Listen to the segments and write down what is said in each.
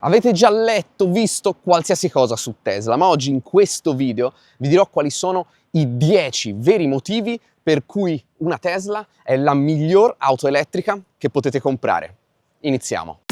Avete già letto, visto qualsiasi cosa su Tesla, ma oggi in questo video vi dirò quali sono i 10 veri motivi per cui una Tesla è la miglior auto elettrica che potete comprare. Iniziamo.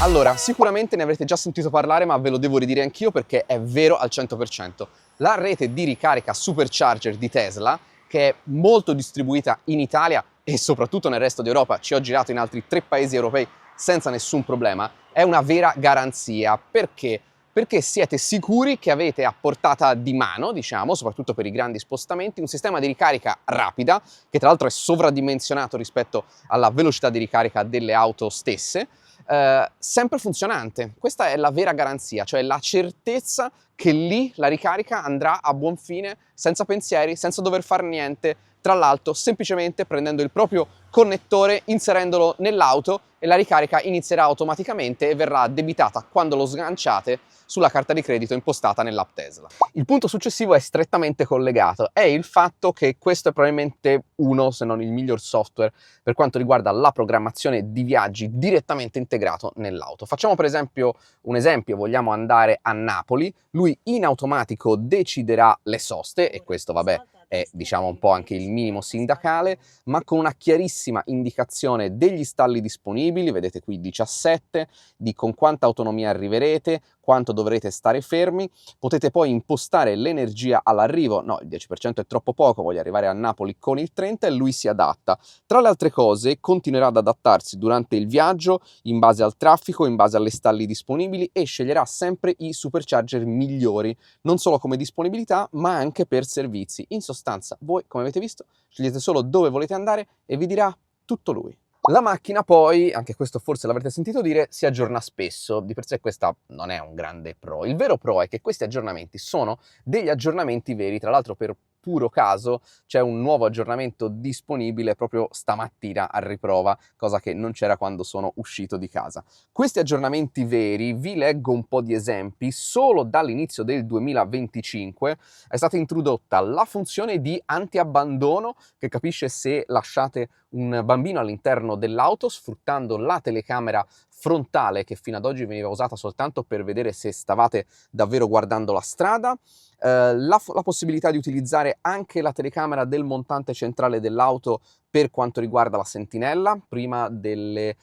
Allora, sicuramente ne avrete già sentito parlare, ma ve lo devo ridire anch'io perché è vero al 100%. La rete di ricarica supercharger di Tesla, che è molto distribuita in Italia e soprattutto nel resto d'Europa, ci ho girato in altri 3 paesi europei senza nessun problema, è una vera garanzia. Perché? Perché siete sicuri che avete a portata di mano, diciamo, soprattutto per i grandi spostamenti, un sistema di ricarica rapida, che tra l'altro è sovradimensionato rispetto alla velocità di ricarica delle auto stesse, sempre funzionante. Questa è la vera garanzia, cioè la certezza che lì la ricarica andrà a buon fine, senza pensieri, senza dover fare niente, tra l'altro semplicemente prendendo il proprio connettore, inserendolo nell'auto e la ricarica inizierà automaticamente e verrà addebitata quando lo sganciate sulla carta di credito impostata nell'app Tesla. Il punto successivo è strettamente collegato, è il fatto che questo è probabilmente uno, se non il miglior software per quanto riguarda la programmazione di viaggi direttamente integrato nell'auto. Facciamo per esempio un esempio, vogliamo andare a Napoli, lui in automatico deciderà le soste e questo vabbè è diciamo un po' anche il minimo sindacale, ma con una chiarissima indicazione degli stalli disponibili, vedete qui 17, di con quanta autonomia arriverete, quanto dovrete stare fermi, potete poi impostare l'energia all'arrivo, no il 10% è troppo poco, voglio arrivare a Napoli con il 30 e lui si adatta. Tra le altre cose continuerà ad adattarsi durante il viaggio in base al traffico, in base alle stalli disponibili e sceglierà sempre i supercharger migliori, non solo come disponibilità ma anche per servizi. In sostanza voi, come avete visto, scegliete solo dove volete andare e vi dirà tutto lui. La macchina poi, anche questo forse l'avrete sentito dire, si aggiorna spesso, di per sé questa non è un grande pro. Il vero pro è che questi aggiornamenti sono degli aggiornamenti veri, tra l'altro per puro caso c'è un nuovo aggiornamento disponibile proprio stamattina a riprova, cosa che non c'era quando sono uscito di casa. Questi aggiornamenti veri, vi leggo un po' di esempi, solo dall'inizio del 2025 è stata introdotta la funzione di anti-abbandono che capisce se lasciate un bambino all'interno dell'auto sfruttando la telecamera frontale che fino ad oggi veniva usata soltanto per vedere se stavate davvero guardando la strada, la possibilità di utilizzare anche la telecamera del montante centrale dell'auto per quanto riguarda la sentinella. Prima delle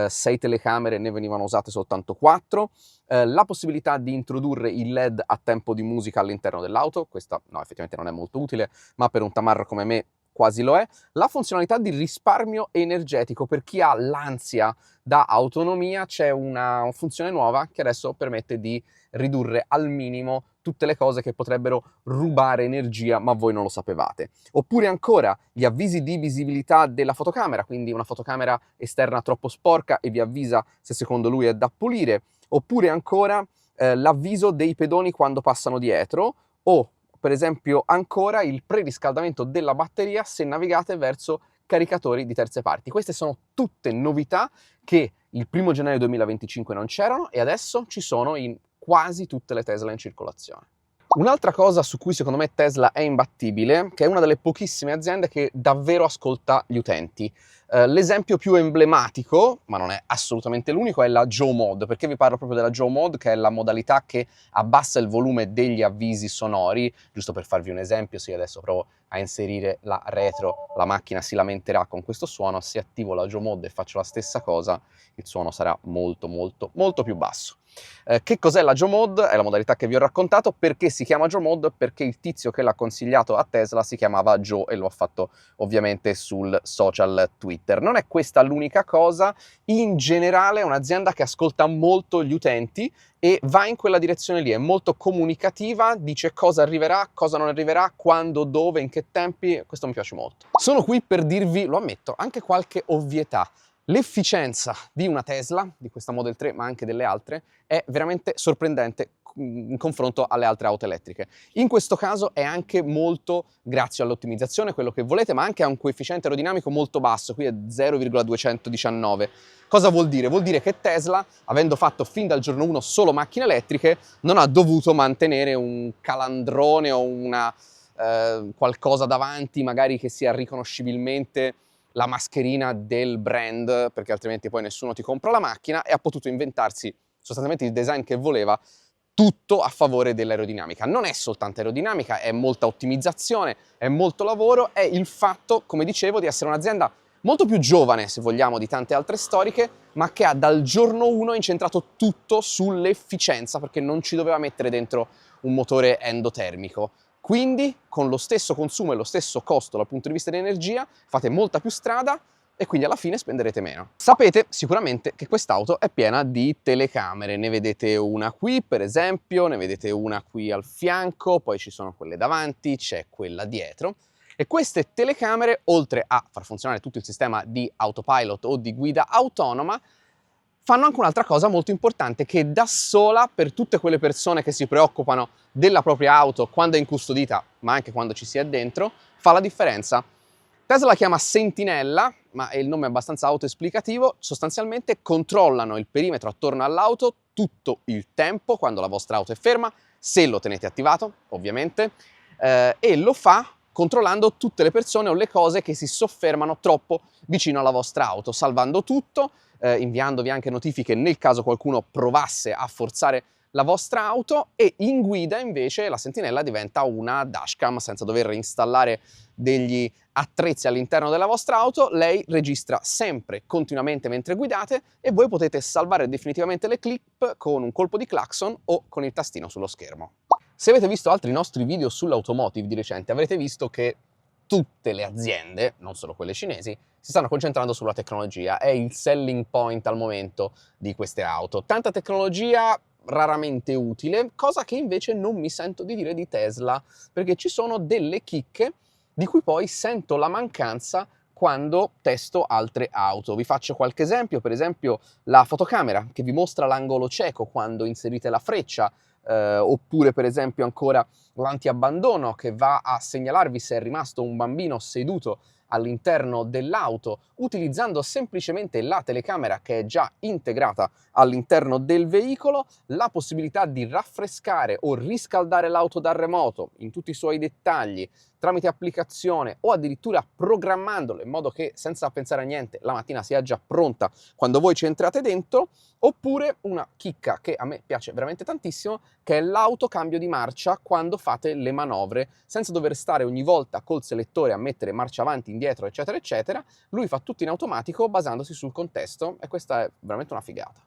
6 telecamere ne venivano usate soltanto 4, la possibilità di introdurre il LED a tempo di musica all'interno dell'auto, questa no effettivamente non è molto utile, ma per un tamarro come me quasi lo è, la funzionalità di risparmio energetico. Per chi ha l'ansia da autonomia c'è una funzione nuova che adesso permette di ridurre al minimo tutte le cose che potrebbero rubare energia ma voi non lo sapevate. Oppure ancora gli avvisi di visibilità della fotocamera, quindi una fotocamera esterna troppo sporca e vi avvisa se secondo lui è da pulire. Oppure ancora l'avviso dei pedoni quando passano dietro o per esempio ancora il preriscaldamento della batteria se navigate verso caricatori di terze parti. Queste sono tutte novità che il 1° gennaio 2025 non c'erano e adesso ci sono in quasi tutte le Tesla in circolazione. Un'altra cosa su cui secondo me Tesla è imbattibile, che è una delle pochissime aziende che davvero ascolta gli utenti. L'esempio più emblematico, ma non è assolutamente l'unico, è la Joe Mode. Perché vi parlo proprio della Joe Mode, che è la modalità che abbassa il volume degli avvisi sonori. Giusto per farvi un esempio, se io adesso provo a inserire la retro, la macchina si lamenterà con questo suono. Se attivo la Joe Mode e faccio la stessa cosa, il suono sarà molto più basso. Che cos'è la Joe Mode? È la modalità che vi ho raccontato. Perché si chiama Joe Mode? Perché il tizio che l'ha consigliato a Tesla si chiamava Joe e lo ha fatto ovviamente sul social Twitter. Non è questa l'unica cosa, in generale è un'azienda che ascolta molto gli utenti e va in quella direzione lì, è molto comunicativa, dice cosa arriverà, cosa non arriverà, quando, dove, in che tempi, questo mi piace molto. Sono qui per dirvi, lo ammetto, anche qualche ovvietà. L'efficienza di una Tesla, di questa Model 3 ma anche delle altre, è veramente sorprendente in confronto alle altre auto elettriche. In questo caso è anche molto grazie all'ottimizzazione, quello che volete, ma anche a un coefficiente aerodinamico molto basso, qui è 0,219. Cosa vuol dire? Vuol dire che Tesla, avendo fatto fin dal giorno 1 solo macchine elettriche, non ha dovuto mantenere un calandrone o una qualcosa davanti, magari che sia riconoscibilmente la mascherina del brand, perché altrimenti poi nessuno ti compra la macchina, e ha potuto inventarsi sostanzialmente il design che voleva, tutto a favore dell'aerodinamica. Non è soltanto aerodinamica, è molta ottimizzazione, è molto lavoro, è il fatto, come dicevo, di essere un'azienda molto più giovane, se vogliamo, di tante altre storiche, ma che ha dal giorno 1 incentrato tutto sull'efficienza, perché non ci doveva mettere dentro un motore endotermico. Quindi, con lo stesso consumo e lo stesso costo dal punto di vista di energia, fate molta più strada e quindi alla fine spenderete meno. Sapete sicuramente che quest'auto è piena di telecamere, ne vedete una qui per esempio, ne vedete una qui al fianco, poi ci sono quelle davanti, c'è quella dietro. E queste telecamere, oltre a far funzionare tutto il sistema di autopilot o di guida autonoma, fanno anche un'altra cosa molto importante che da sola, per tutte quelle persone che si preoccupano della propria auto quando è incustodita, ma anche quando ci si è dentro, fa la differenza. Tesla la chiama Sentinella, ma il nome è abbastanza autoesplicativo. Sostanzialmente controllano il perimetro attorno all'auto tutto il tempo quando la vostra auto è ferma, se lo tenete attivato, ovviamente, e lo fa controllando tutte le persone o le cose che si soffermano troppo vicino alla vostra auto, salvando tutto, inviandovi anche notifiche nel caso qualcuno provasse a forzare la vostra auto, e in guida invece la Sentinella diventa una dashcam senza dover installare degli attrezzi all'interno della vostra auto. Lei registra sempre, continuamente mentre guidate, e voi potete salvare definitivamente le clip con un colpo di clacson o con il tastino sullo schermo. Se avete visto altri nostri video sull'automotive di recente, avrete visto che tutte le aziende, non solo quelle cinesi, si stanno concentrando sulla tecnologia. È il selling point al momento di queste auto. Tanta tecnologia raramente utile, cosa che invece non mi sento di dire di Tesla, perché ci sono delle chicche di cui poi sento la mancanza quando testo altre auto. Vi faccio qualche esempio, per esempio la fotocamera che vi mostra l'angolo cieco quando inserite la freccia, oppure per esempio ancora l'antiabbandono che va a segnalarvi se è rimasto un bambino seduto all'interno dell'auto, utilizzando semplicemente la telecamera che è già integrata all'interno del veicolo, la possibilità di raffrescare o riscaldare l'auto da remoto in tutti i suoi dettagli tramite applicazione, o addirittura programmandolo in modo che senza pensare a niente la mattina sia già pronta quando voi ci entrate dentro. Oppure una chicca che a me piace veramente tantissimo, che è l'autocambio di marcia quando fate le manovre, senza dover stare ogni volta col selettore a mettere marcia avanti, indietro, eccetera, eccetera. Lui fa tutto in automatico basandosi sul contesto, e questa è veramente una figata.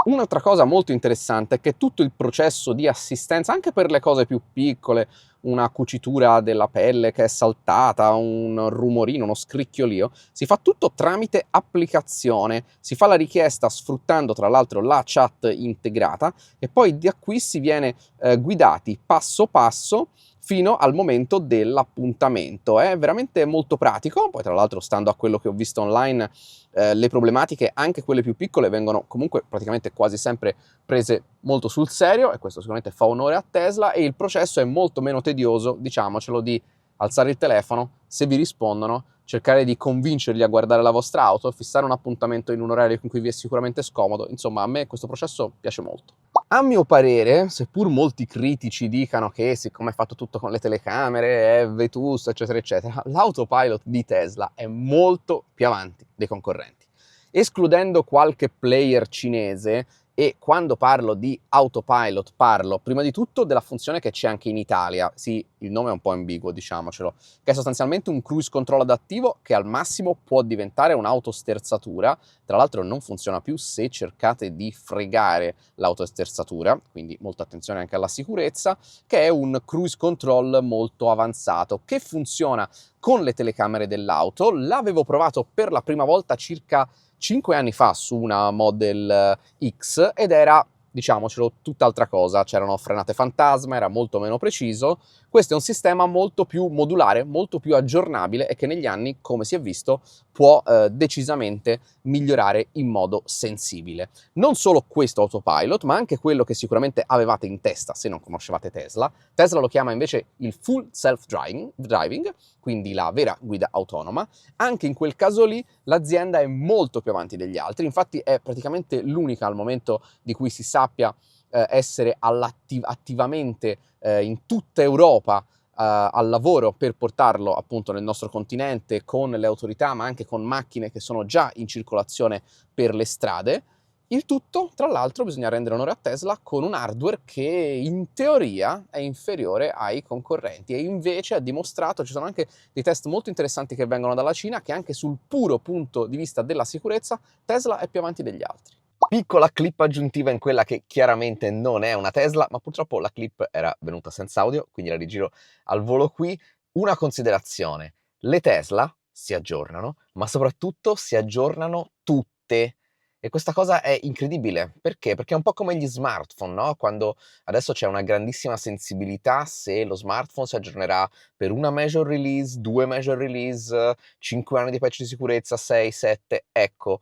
Un'altra cosa molto interessante è che tutto il processo di assistenza, anche per le cose più piccole, una cucitura della pelle che è saltata, un rumorino, uno scricchiolio, si fa tutto tramite applicazione. Si fa la richiesta sfruttando tra l'altro la chat integrata, e poi da qui si viene guidati passo passo fino al momento dell'appuntamento. È veramente molto pratico. Poi tra l'altro, stando a quello che ho visto online, le problematiche, anche quelle più piccole, vengono comunque praticamente quasi sempre prese molto sul serio, e questo sicuramente fa onore a Tesla, e il processo è molto meno tedioso, diciamocelo, di alzare il telefono, se vi rispondono, cercare di convincerli a guardare la vostra auto, fissare un appuntamento in un orario in cui vi è sicuramente scomodo. Insomma, a me questo processo piace molto. A mio parere, seppur molti critici dicano che siccome è fatto tutto con le telecamere, è vetusto, eccetera, eccetera, l'autopilot di Tesla è molto più avanti dei concorrenti. Escludendo qualche player cinese, e quando parlo di autopilot parlo prima di tutto della funzione che c'è anche in Italia, sì, il nome è un po' ambiguo, diciamocelo, che è sostanzialmente un cruise control adattivo che al massimo può diventare un'autosterzatura. Tra l'altro non funziona più se cercate di fregare l'autosterzatura, quindi molta attenzione anche alla sicurezza, che è un cruise control molto avanzato, che funziona con le telecamere dell'auto. L'avevo provato per la prima volta circa 5 anni fa su una Model X, ed era, diciamocelo, tutt'altra cosa. C'erano frenate fantasma, era molto meno preciso. Questo è un sistema molto più modulare, molto più aggiornabile, e che negli anni, come si è visto, può decisamente migliorare in modo sensibile. Non solo questo autopilot, ma anche quello che sicuramente avevate in testa se non conoscevate Tesla. Tesla lo chiama invece il full self-driving, quindi la vera guida autonoma. Anche in quel caso lì l'azienda è molto più avanti degli altri, infatti è praticamente l'unica al momento di cui si sappia essere attivamente in tutta Europa al lavoro per portarlo appunto nel nostro continente con le autorità, ma anche con macchine che sono già in circolazione per le strade. Il tutto, tra l'altro, bisogna rendere onore a Tesla, con un hardware che in teoria è inferiore ai concorrenti e invece ha dimostrato, ci sono anche dei test molto interessanti che vengono dalla Cina, che anche sul puro punto di vista della sicurezza Tesla è più avanti degli altri. Piccola clip aggiuntiva in quella che chiaramente non è una Tesla, ma purtroppo la clip era venuta senza audio, quindi la rigiro al volo qui. Una considerazione: le Tesla si aggiornano, ma soprattutto si aggiornano tutte. E questa cosa è incredibile. Perché? Perché è un po' come gli smartphone, no? Quando adesso c'è una grandissima sensibilità se lo smartphone si aggiornerà per una major release, 2 major release, 5 anni di patch di sicurezza, 6, 7, ecco.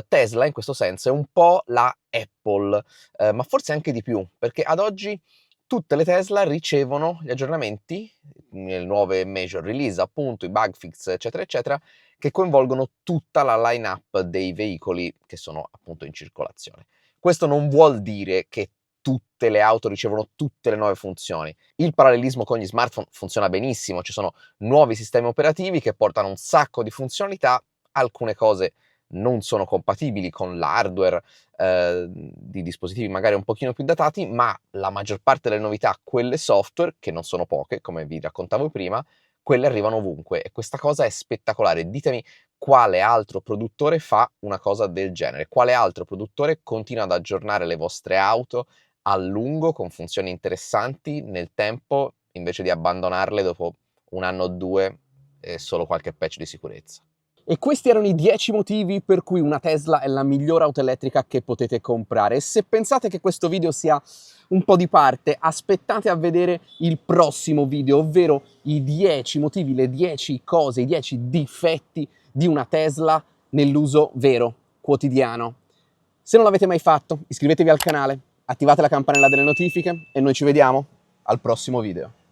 Tesla in questo senso è un po' la Apple, ma forse anche di più, perché ad oggi tutte le Tesla ricevono gli aggiornamenti, le nuove major release, appunto, i bug fix, eccetera, eccetera, che coinvolgono tutta la line-up dei veicoli che sono appunto in circolazione. Questo non vuol dire che tutte le auto ricevono tutte le nuove funzioni. Il parallelismo con gli smartphone funziona benissimo, ci sono nuovi sistemi operativi che portano un sacco di funzionalità, alcune cose non sono compatibili con l'hardware di dispositivi magari un pochino più datati, ma la maggior parte delle novità, quelle software, che non sono poche, come vi raccontavo prima, quelle arrivano ovunque e questa cosa è spettacolare. Ditemi quale altro produttore fa una cosa del genere, quale altro produttore continua ad aggiornare le vostre auto a lungo con funzioni interessanti nel tempo invece di abbandonarle dopo 1 anno o 2 e solo qualche patch di sicurezza. E questi erano i 10 motivi per cui una Tesla è la migliore auto elettrica che potete comprare. E se pensate che questo video sia un po' di parte, aspettate a vedere il prossimo video, ovvero i 10 motivi, le 10 cose, i 10 difetti di una Tesla nell'uso vero, quotidiano. Se non l'avete mai fatto, iscrivetevi al canale, attivate la campanella delle notifiche e noi ci vediamo al prossimo video.